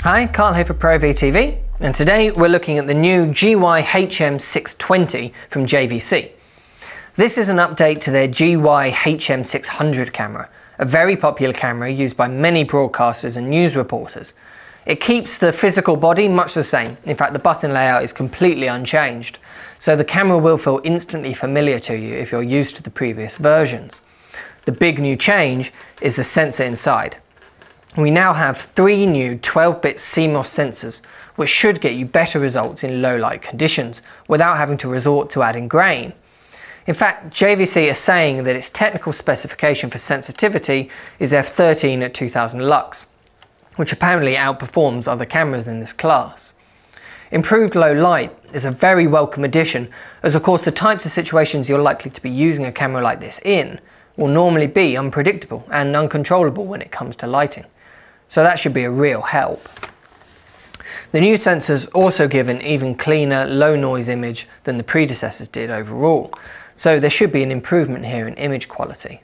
Hi, Carl here for Pro VTV, and today we're looking at the new HM620 from JVC. This is an update to their HM600 camera, a very popular camera used by many broadcasters and news reporters. It keeps the physical body much the same. In fact, the button layout is completely unchanged, so the camera will feel instantly familiar to you if you're used to the previous versions. The big new change is the sensor inside. We now have 3 new 12-bit CMOS sensors, which should get you better results in low light conditions without having to resort to adding grain. In fact, JVC is saying that its technical specification for sensitivity is f13 at 2000 lux, which apparently outperforms other cameras in this class. Improved low light is a very welcome addition, as of course the types of situations you're likely to be using a camera like this in will normally be unpredictable and uncontrollable when it comes to lighting. So that should be a real help. The new sensors also give an even cleaner, low noise image than the predecessors did overall, so there should be an improvement here in image quality.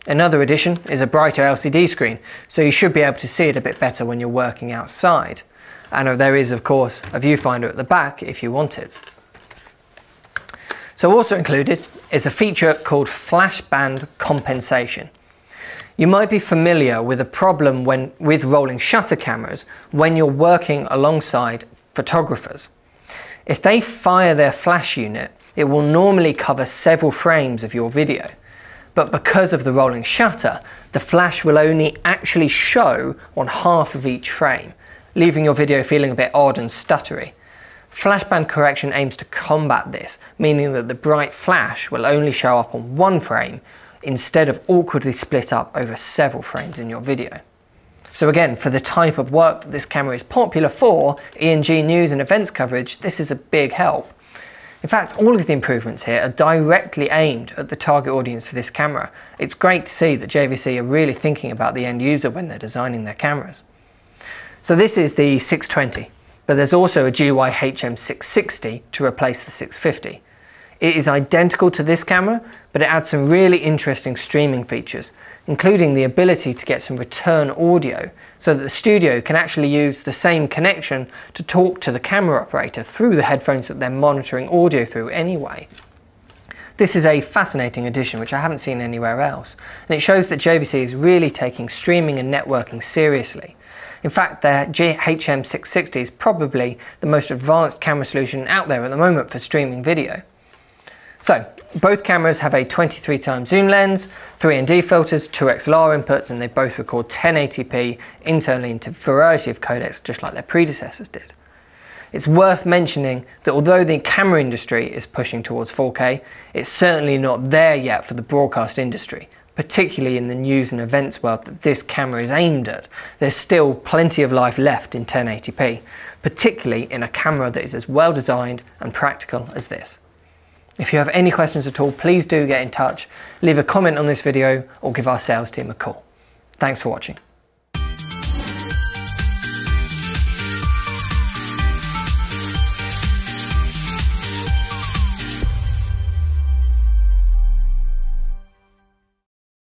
Another addition is a brighter LCD screen, so you should be able to see it a bit better when you're working outside. And there is of course a viewfinder at the back if you want it. So also included is a feature called flash band compensation. You might be familiar with a problem with rolling shutter cameras when you're working alongside photographers. If they fire their flash unit, it will normally cover several frames of your video. But because of the rolling shutter, the flash will only actually show on half of each frame, leaving your video feeling a bit odd and stuttery. Flashband correction aims to combat this, meaning that the bright flash will only show up on one frame instead of awkwardly split up over several frames in your video. So again, for the type of work that this camera is popular for, E&G news and events coverage, this is a big help. In fact, all of the improvements here are directly aimed at the target audience for this camera. It's great to see that JVC are really thinking about the end user when they're designing their cameras. So this is the 620, but there's also a HM660 to replace the 650. It is identical to this camera, but it adds some really interesting streaming features, including the ability to get some return audio so that the studio can actually use the same connection to talk to the camera operator through the headphones that they're monitoring audio through anyway. This is a fascinating addition which I haven't seen anywhere else, and it shows that JVC is really taking streaming and networking seriously. In fact, their HM660 is probably the most advanced camera solution out there at the moment for streaming video. So, both cameras have a 23x zoom lens, 3 ND filters, 2 XLR inputs, and they both record 1080p internally into a variety of codecs, just like their predecessors did. It's worth mentioning that although the camera industry is pushing towards 4K, it's certainly not there yet for the broadcast industry, particularly in the news and events world that this camera is aimed at. There's still plenty of life left in 1080p, particularly in a camera that is as well designed and practical as this. If you have any questions at all, please do get in touch, leave a comment on this video or give our sales team a call. Thanks for watching.